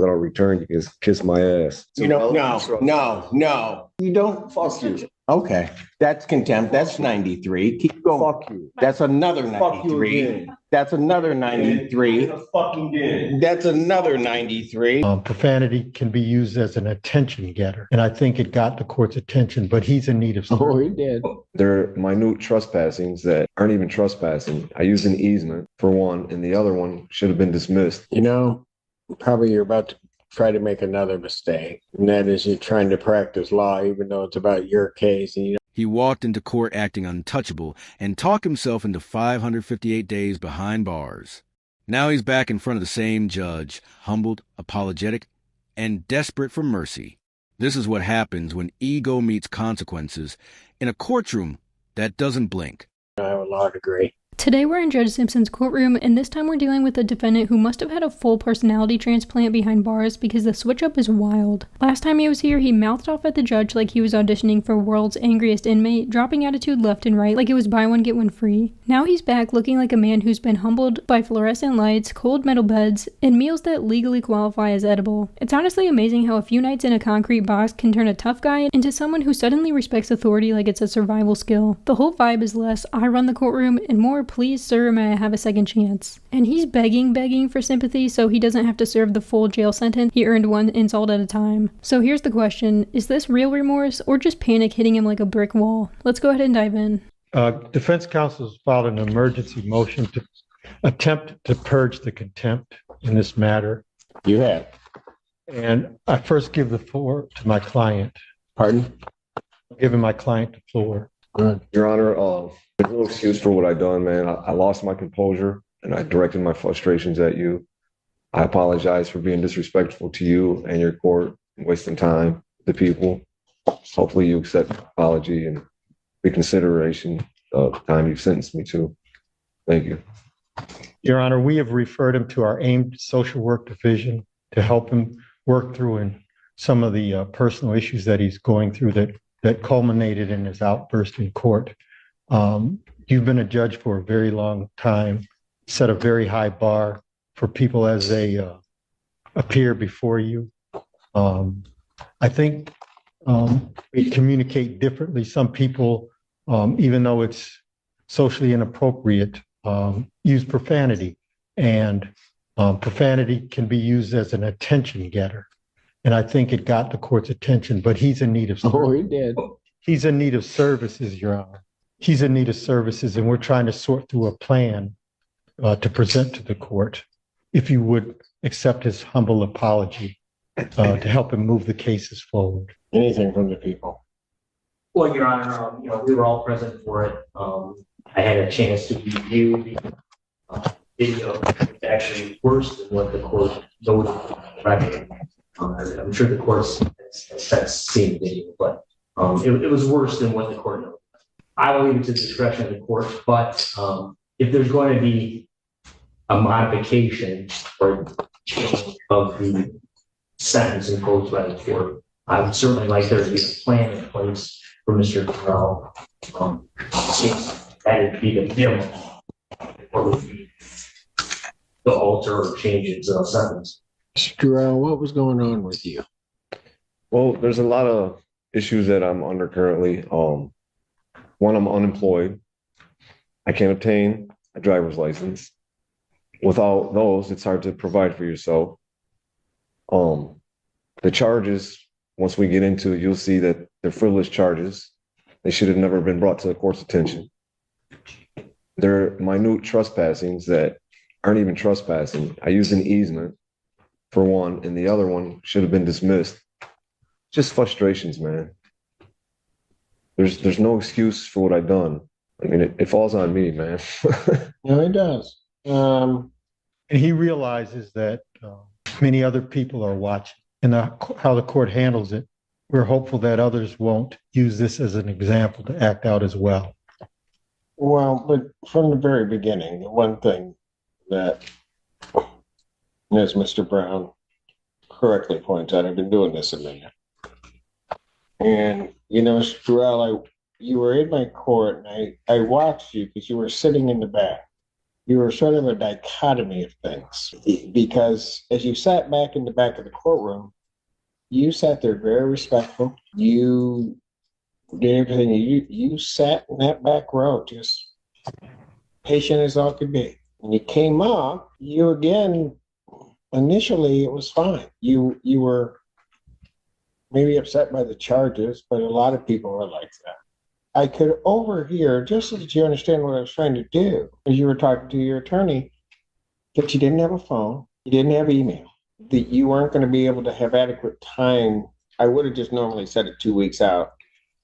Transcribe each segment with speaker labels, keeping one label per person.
Speaker 1: that I'll return, you can kiss my ass.
Speaker 2: You don't, no. You don't.
Speaker 1: Fuck you.
Speaker 2: Okay. That's contempt. That's 93. Keep going.
Speaker 1: Fuck you.
Speaker 2: That's another
Speaker 1: Fuck you
Speaker 2: 93.
Speaker 1: again.
Speaker 2: That's another 93. That's another 93.
Speaker 3: Profanity can be used as an attention getter. And I think it got the court's attention, but he's in need of service.
Speaker 2: Oh, he did.
Speaker 1: They're minute trespassings that aren't even trespassing. I used an easement for one, and the other one should have been dismissed.
Speaker 2: You know, probably you're about to try to make another mistake. And that is you're trying to practice law, even though it's about your case. And
Speaker 4: He walked into court acting untouchable and talked himself into 558 days behind bars. Now he's back in front of the same judge, humbled, apologetic, and desperate for mercy. This is what happens when ego meets consequences in a courtroom that doesn't blink.
Speaker 2: I have a law degree.
Speaker 5: Today we're in Judge Simpson's courtroom, and this time we're dealing with a defendant who must have had a full personality transplant behind bars because the switch-up is wild. Last time he was here, he mouthed off at the judge like he was auditioning for World's Angriest Inmate, dropping attitude left and right like it was buy one get one free. Now he's back looking like a man who's been humbled by fluorescent lights, cold metal beds, and meals that legally qualify as edible. It's honestly amazing how a few nights in a concrete box can turn a tough guy into someone who suddenly respects authority like it's a survival skill. The whole vibe is less, I run the courtroom, and more, please sir, may I have a second chance? And he's begging for sympathy so he doesn't have to serve the full jail sentence. He earned one insult at a time. So here's the question, is this real remorse or just panic hitting him like a brick wall? Let's go ahead and dive in.
Speaker 3: Defense counsel has filed an emergency motion to attempt to purge the contempt in this matter.
Speaker 2: You have.
Speaker 3: And I first give the floor to my client.
Speaker 2: Pardon?
Speaker 3: I'm giving my client the floor.
Speaker 1: Your Honor, there's no excuse for what I done, man. I lost my composure and I directed my frustrations at you. I apologize for being disrespectful to you and your court, wasting time, the people. Hopefully you accept my apology and reconsideration of the time you've sentenced me to. Thank you.
Speaker 3: Your Honor, we have referred him to our aimed social work division to help him work through in some of the personal issues that he's going through that culminated in his outburst in court. You've been a judge for a very long time, set a very high bar for people as they appear before you. I think we communicate differently. Some people, even though it's socially inappropriate, use profanity, and profanity can be used as an attention getter. And I think it got the court's attention, but he's in need of service.
Speaker 2: Oh, he did.
Speaker 3: He's in need of services, Your Honor. He's in need of services, and we're trying to sort through a plan to present to the court, if you would accept his humble apology to help him move the cases forward.
Speaker 2: Anything from the people.
Speaker 6: Well, Your Honor, we were all present for it. I had a chance to review the video. It's actually worse than what the court noted. I'm sure the court's seen the video, but it was worse than what the court noted. I will leave it to the discretion of the court, but if there's going to be a modification or change of the sentence imposed by the court, I would certainly like there to be a plan in place for Mr. Terrell. That would be the minimum, or would be the alter or change its sentence.
Speaker 2: Mr. Terrell, what was going on with you?
Speaker 1: Well, there's a lot of issues that I'm under currently. One, I'm unemployed. I can't obtain a driver's license. Without those, it's hard to provide for yourself. The charges, once we get into it, you'll see that they're frivolous charges. They should have never been brought to the court's attention. They're minute trespassings that aren't even trespassing. I used an easement for one, and the other one should have been dismissed. Just frustrations, man. There's no excuse for what I've done. I mean, it falls on me, man.
Speaker 2: No, it does.
Speaker 3: And he realizes that many other people are watching, and how the court handles it. We're hopeful that others won't use this as an example to act out as well.
Speaker 2: Well, but from the very beginning, the one thing that, as Mr. Brown correctly points out, I've been doing this a minute. And, Mr. Terrell, you were in my court, and I watched you because you were sitting in the back. you were sort of a dichotomy of things because as you sat back in the back of the courtroom, you sat there very respectful. You did everything. You sat in that back row, just patient as all could be. When you came up, you again, initially it was fine. You were maybe upset by the charges, but a lot of people were like that. I could overhear, just so that you understand what I was trying to do, as you were talking to your attorney, that you didn't have a phone, you didn't have email, that you weren't going to be able to have adequate time. I would have just normally said it 2 weeks out,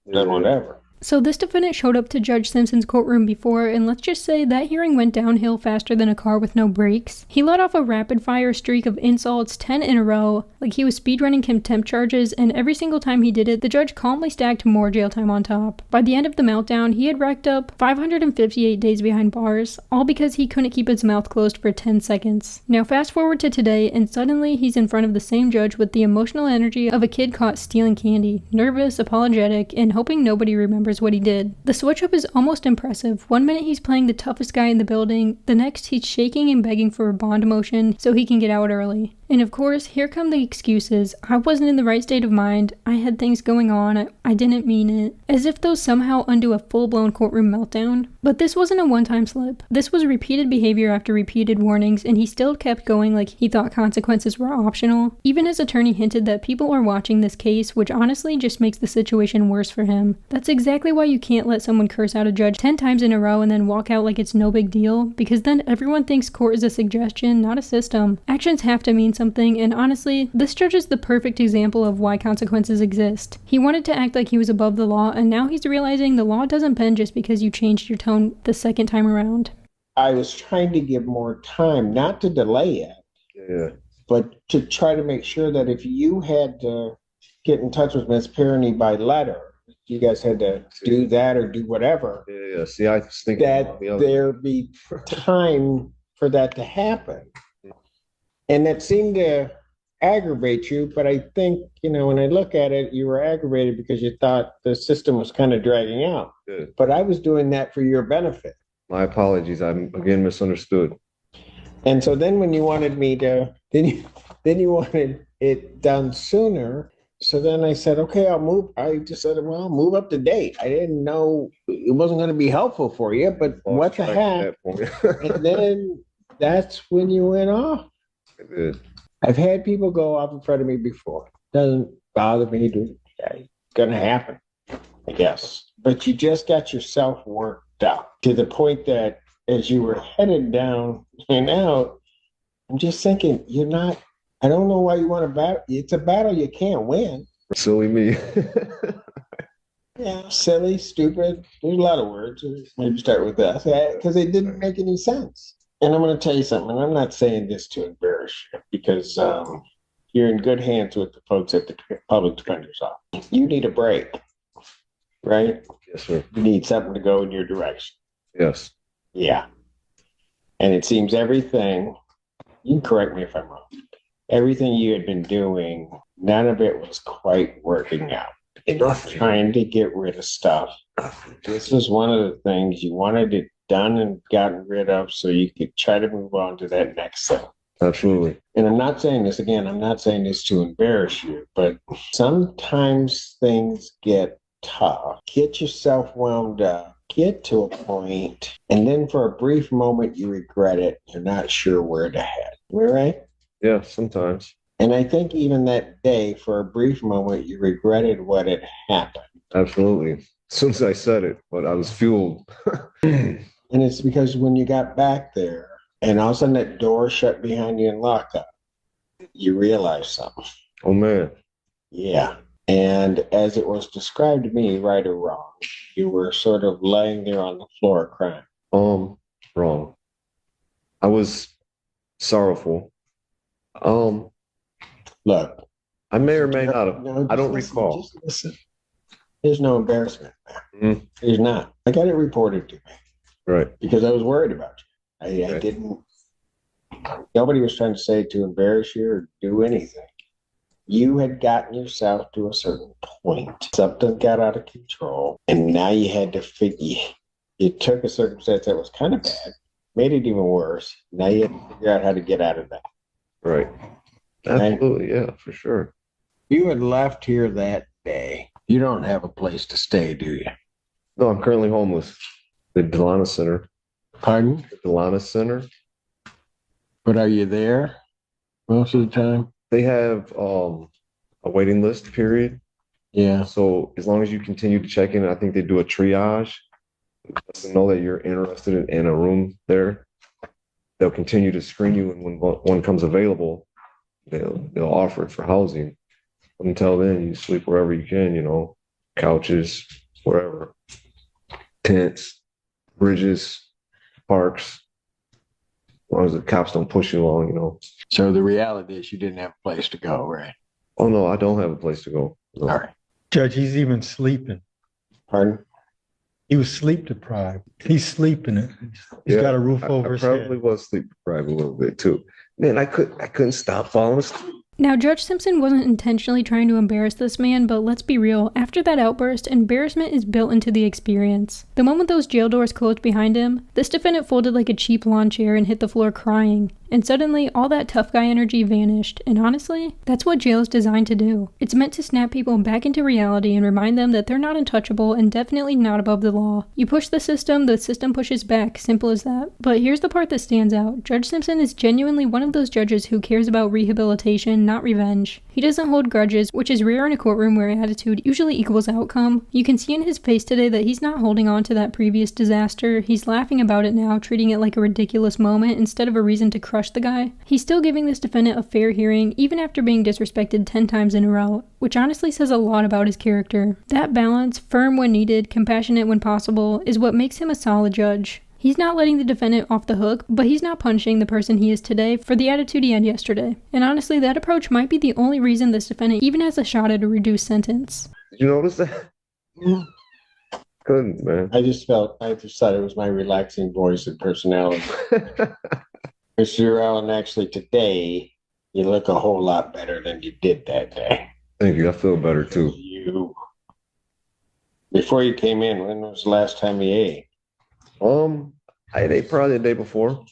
Speaker 2: then whatever.
Speaker 5: So this defendant showed up to Judge Simpson's courtroom before, and let's just say that hearing went downhill faster than a car with no brakes. He let off a rapid-fire streak of insults, 10 in a row, like he was speedrunning contempt charges, and every single time he did it, the judge calmly stacked more jail time on top. By the end of the meltdown, he had racked up 558 days behind bars, all because he couldn't keep his mouth closed for 10 seconds. Now fast forward to today, and suddenly he's in front of the same judge with the emotional energy of a kid caught stealing candy, nervous, apologetic, and hoping nobody remembers what he did. The switch up is almost impressive. One minute he's playing the toughest guy in the building, the next he's shaking and begging for a bond motion so he can get out early. And of course, here come the excuses. I wasn't in the right state of mind. I had things going on. I didn't mean it. As if those somehow undo a full-blown courtroom meltdown. But this wasn't a one-time slip. This was repeated behavior after repeated warnings, and he still kept going like he thought consequences were optional. Even his attorney hinted that people are watching this case, which honestly just makes the situation worse for him. That's exactly why you can't let someone curse out a judge 10 times in a row and then walk out like it's no big deal, because then everyone thinks court is a suggestion, not a system. Actions have to mean something, and honestly, this judge is the perfect example of why consequences exist. He wanted to act like he was above the law, and now he's realizing the law doesn't bend just because you changed your tone the second time around.
Speaker 2: I was trying to give more time, not to delay it, but to try to make sure that if you had to get in touch with Ms. Perroni by letter, you guys had to do that or do whatever.
Speaker 1: See, I was thinking
Speaker 2: that there be time for that to happen. And that seemed to aggravate you, but I think, when I look at it, you were aggravated because you thought the system was kind of dragging out.
Speaker 1: Good.
Speaker 2: But I was doing that for your benefit.
Speaker 1: My apologies. I'm again misunderstood.
Speaker 2: And so then when you wanted me to, then you wanted it done sooner. So then I said, okay, I just said, well, move up to date. I didn't know it wasn't going to be helpful for you, but what the heck? And then that's when you went off.
Speaker 1: Good.
Speaker 2: I've had people go off in front of me before. Doesn't bother me. It's going to happen, I guess. But you just got yourself worked up to the point that as you were headed down and out, I'm just thinking, I don't know why you want to battle. It's a battle you can't win.
Speaker 1: Silly me.
Speaker 2: Yeah, silly, stupid. There's a lot of words. Maybe start with that because it didn't make any sense. And I'm going to tell you something, and I'm not saying this to embarrass you because you're in good hands with the folks at the public defender's office. You need a break, right?
Speaker 1: Yes, sir.
Speaker 2: You need something to go in your direction.
Speaker 1: Yes.
Speaker 2: Yeah. And it seems everything, you can correct me if I'm wrong, everything you had been doing, none of it was quite working out. Trying to get rid of stuff. This is one of the things you wanted it done and gotten rid of so you could try to move on to that next thing.
Speaker 1: Absolutely.
Speaker 2: And I'm not saying this again, I'm not saying this to embarrass you, but sometimes things get tough. Get yourself wound up, get to a point, and then for a brief moment you regret it. You're not sure where to head. Am I right?
Speaker 1: Yeah, sometimes.
Speaker 2: And I think even that day, for a brief moment, you regretted what had happened.
Speaker 1: Absolutely. As soon as I said it, but I was fueled.
Speaker 2: And it's because when you got back there and all of a sudden that door shut behind you and locked up, you realized something.
Speaker 1: Oh, man.
Speaker 2: Yeah. And as it was described to me, right or wrong, you were sort of laying there on the floor crying.
Speaker 1: Wrong. I was sorrowful.
Speaker 2: Look.
Speaker 1: I may or may not have.
Speaker 2: No,
Speaker 1: I don't
Speaker 2: listen,
Speaker 1: recall.
Speaker 2: Just listen. There's no embarrassment there.
Speaker 1: Mm-hmm.
Speaker 2: There's not. I got it reported to me.
Speaker 1: Right.
Speaker 2: Because I was worried about you. I didn't. Nobody was trying to say to embarrass you or do anything. You had gotten yourself to a certain point. Something got out of control. And now you had to figure, it took a circumstance that was kind of bad. made it even worse. Now you have to figure out how to get out of that.
Speaker 1: Right. Absolutely. Yeah, for sure.
Speaker 2: You had left here that day. You don't have a place to stay, do you?
Speaker 1: No, I'm currently homeless. The Delana Center.
Speaker 2: Pardon?
Speaker 1: The Delana Center.
Speaker 2: But are you there most of the time?
Speaker 1: They have a waiting list period.
Speaker 2: Yeah.
Speaker 1: So as long as you continue to check in, I think they do a triage. Lets them know that you're interested in a room there. They'll continue to screen you, and when one comes available, they'll offer it for housing. Until then, you sleep wherever you can, you know, couches, wherever, tents, bridges, parks. As long as the cops don't push you along, you know.
Speaker 2: So the reality is you didn't have a place to go, right?
Speaker 1: Oh no, I don't have a place to go. No.
Speaker 2: All right.
Speaker 3: Judge, he's even sleeping.
Speaker 2: Pardon?
Speaker 3: He was sleep deprived. He's sleeping. He's got a roof over his
Speaker 1: I probably
Speaker 3: head.
Speaker 1: was sleep deprived a little bit too. Man, I couldn't stop falling asleep.
Speaker 5: Now, Judge Simpson wasn't intentionally trying to embarrass this man, but let's be real, after that outburst, embarrassment is built into the experience. The moment those jail doors closed behind him, this defendant folded like a cheap lawn chair and hit the floor crying. And suddenly, all that tough guy energy vanished. And honestly, that's what jail is designed to do. It's meant to snap people back into reality and remind them that they're not untouchable and definitely not above the law. You push the system pushes back. Simple as that. But here's the part that stands out. Judge Simpson is genuinely one of those judges who cares about rehabilitation, not revenge. He doesn't hold grudges, which is rare in a courtroom where attitude usually equals outcome. You can see in his face today that he's not holding on to that previous disaster. He's laughing about it now, treating it like a ridiculous moment instead of a reason to crush the guy. He's still giving this defendant a fair hearing, even after being disrespected 10 times in a row, which honestly says a lot about his character. That balance, firm when needed, compassionate when possible, is what makes him a solid judge. He's not letting the defendant off the hook, but he's not punishing the person he is today for the attitude he had yesterday. And honestly, that approach might be the only reason this defendant even has a shot at a reduced sentence.
Speaker 1: Did you notice that? Couldn't, man.
Speaker 2: I just thought it was my relaxing voice and personality. Mr. Allen, actually today, you look a whole lot better than you did that day.
Speaker 1: Thank you. I feel better too.
Speaker 2: Before you came in, when was the last time you ate?
Speaker 1: I ate probably the day before.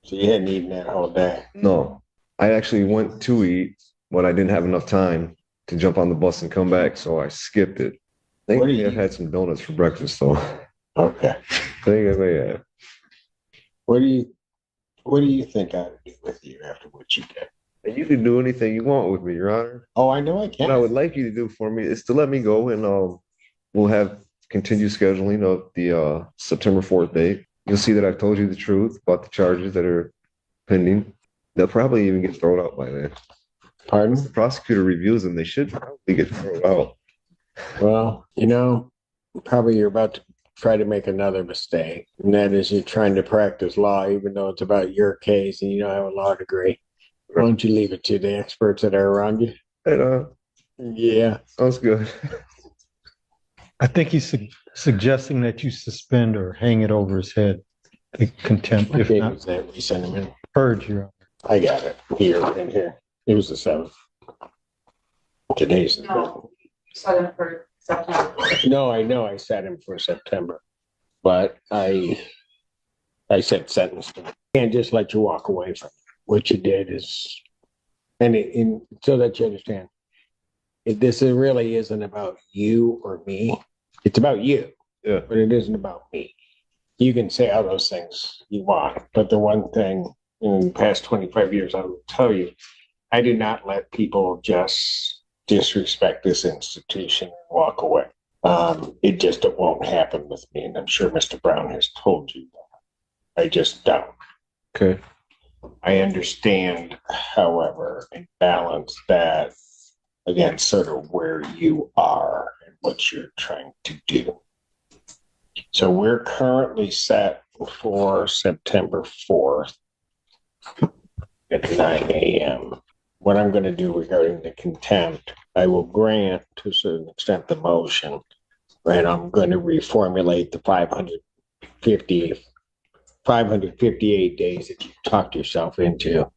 Speaker 2: So you hadn't eaten that whole day.
Speaker 1: No, I actually went to eat, but I didn't have enough time to jump on the bus and come back, so I skipped it. I think I may have had some donuts for breakfast, though.
Speaker 2: Okay.
Speaker 1: I think I may have.
Speaker 2: What do you think I ought to do with you after what you did?
Speaker 1: And you can do anything you want with me, Your Honor.
Speaker 2: Oh, I know I can.
Speaker 1: What I would like you to do for me is to let me go, and we'll have continued scheduling of the September 4th date. You'll see that I've told you the truth about the charges that are pending. They'll probably even get thrown out by then.
Speaker 2: Pardon?
Speaker 1: Once the prosecutor reviews them, they should probably get thrown out.
Speaker 2: Well, probably you're about to try to make another mistake, and that is you're trying to practice law, even though it's about your case and you don't have a law degree. Why don't you leave it to the experts that are around you?
Speaker 1: And,
Speaker 2: Yeah.
Speaker 1: sounds good.
Speaker 3: I think he's suggesting that you suspend or hang it over his head. Contempt, if
Speaker 2: Okay,
Speaker 3: not
Speaker 2: was that we sent him in?
Speaker 3: purge, Your Honor.
Speaker 2: I got it here and here. It was the 7th. Today's the 5th.
Speaker 7: Set it for September.
Speaker 2: No, I know I set him for September, but I said sentenced him. Can't just let you walk away from it. What you did is, so that you understand, this really isn't about you or me. It's about you,
Speaker 1: Yeah.
Speaker 2: but it isn't about me. You can say all those things you want, but the one thing in the past 25 years, I will tell you, I do not let people just disrespect this institution and walk away. It won't happen with me, and I'm sure Mr. Brown has told you that. I just don't.
Speaker 1: Okay.
Speaker 2: I understand, however, and balance that against sort of where you are and what you're trying to do. So we're currently set for September 4th at 9 a.m. What I'm going to do regarding the contempt, I will grant to a certain extent the motion, and I'm going to reformulate the 558 days that you talked yourself into.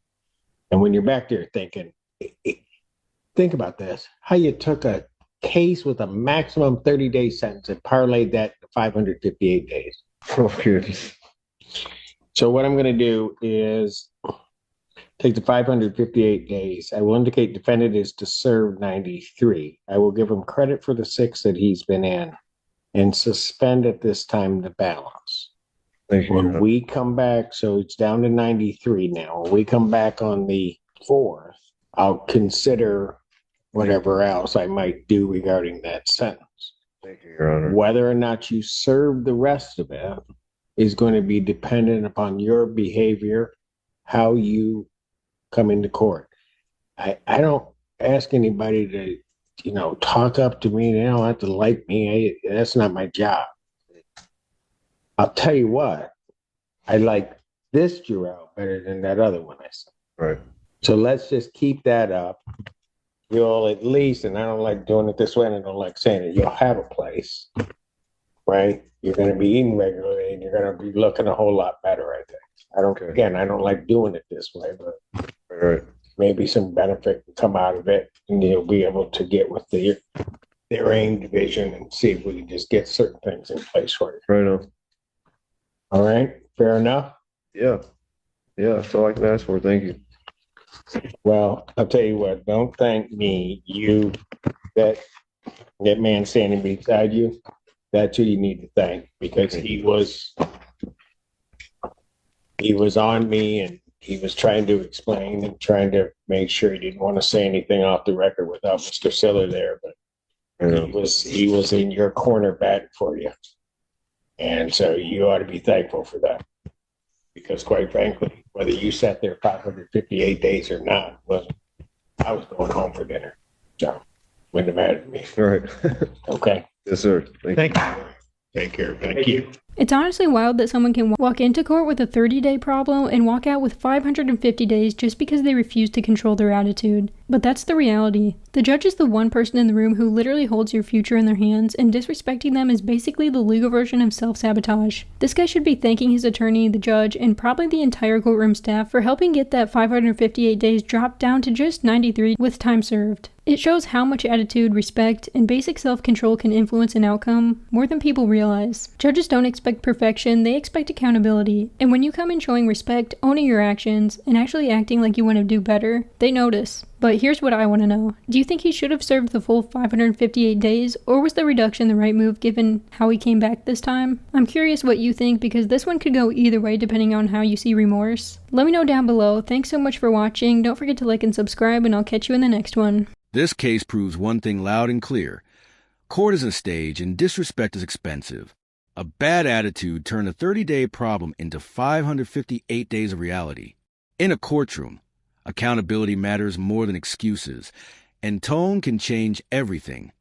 Speaker 2: And when you're back there thinking, think about this, how you took a case with a maximum 30-day sentence and parlayed that to 558 days.
Speaker 1: Oh, goodness.
Speaker 2: So what I'm gonna do is take the 558 days. I will indicate defendant is to serve 93. I will give him credit for the 6 that he's been in and suspend at this time the balance.
Speaker 1: Thank you, Your
Speaker 2: When
Speaker 1: Honor.
Speaker 2: we come back, so it's down to 93 now. When we come back on the 4th, I'll consider whatever else I might do regarding that sentence.
Speaker 1: Thank you, Your Honor.
Speaker 2: Whether or not you serve the rest of it is going to be dependent upon your behavior, how you come into court. I don't ask anybody to, talk up to me. They don't have to like me. That's not my job. I'll tell you what, I like this Jarrell better than that other one I saw.
Speaker 1: Right.
Speaker 2: So let's just keep that up. You'll at least, and I don't like doing it this way, and I don't like saying it, you'll have a place, right? You're going to be eating regularly, and you're going to be looking a whole lot better, I think.
Speaker 1: Okay.
Speaker 2: Again, I don't like doing it this way, but
Speaker 1: All right.
Speaker 2: maybe some benefit can come out of it, and you'll be able to get with their aim division and see if we can just get certain things in place for you.
Speaker 1: Right on.
Speaker 2: All right, fair enough?
Speaker 1: Yeah. Yeah, that's all I can ask for. Thank you.
Speaker 2: Well, I'll tell you what, don't thank me. That man standing beside you, that's who you need to thank, because he was on me, and he was trying to explain and trying to make sure he didn't want to say anything off the record without Mr. Siller there, but
Speaker 1: I know.
Speaker 2: he was in your corner batting for you. And so you ought to be thankful for that. Because quite frankly, whether you sat there 558 days or not, I was going home for dinner. So wouldn't have mattered to me.
Speaker 1: All right.
Speaker 2: Okay.
Speaker 1: Yes, sir. Thank you.
Speaker 3: Thank you.
Speaker 2: Take care. Thank you.
Speaker 5: It's honestly wild that someone can walk into court with a 30-day problem and walk out with 550 days just because they refuse to control their attitude. But that's the reality. The judge is the one person in the room who literally holds your future in their hands, and disrespecting them is basically the legal version of self-sabotage. This guy should be thanking his attorney, the judge, and probably the entire courtroom staff for helping get that 558 days dropped down to just 93 with time served. It shows how much attitude, respect, and basic self-control can influence an outcome more than people realize. Judges don't expect perfection, they expect accountability. And when you come in showing respect, owning your actions, and actually acting like you want to do better, they notice. But here's what I want to know. Do you think he should have served the full 558 days, or was the reduction the right move given how he came back this time? I'm curious what you think, because this one could go either way depending on how you see remorse. Let me know down below. Thanks so much for watching. Don't forget to like and subscribe, and I'll catch you in the next one.
Speaker 4: This case proves one thing loud and clear. Court is a stage and disrespect is expensive. A bad attitude turned a 30-day problem into 558 days of reality. In a courtroom, accountability matters more than excuses, and tone can change everything.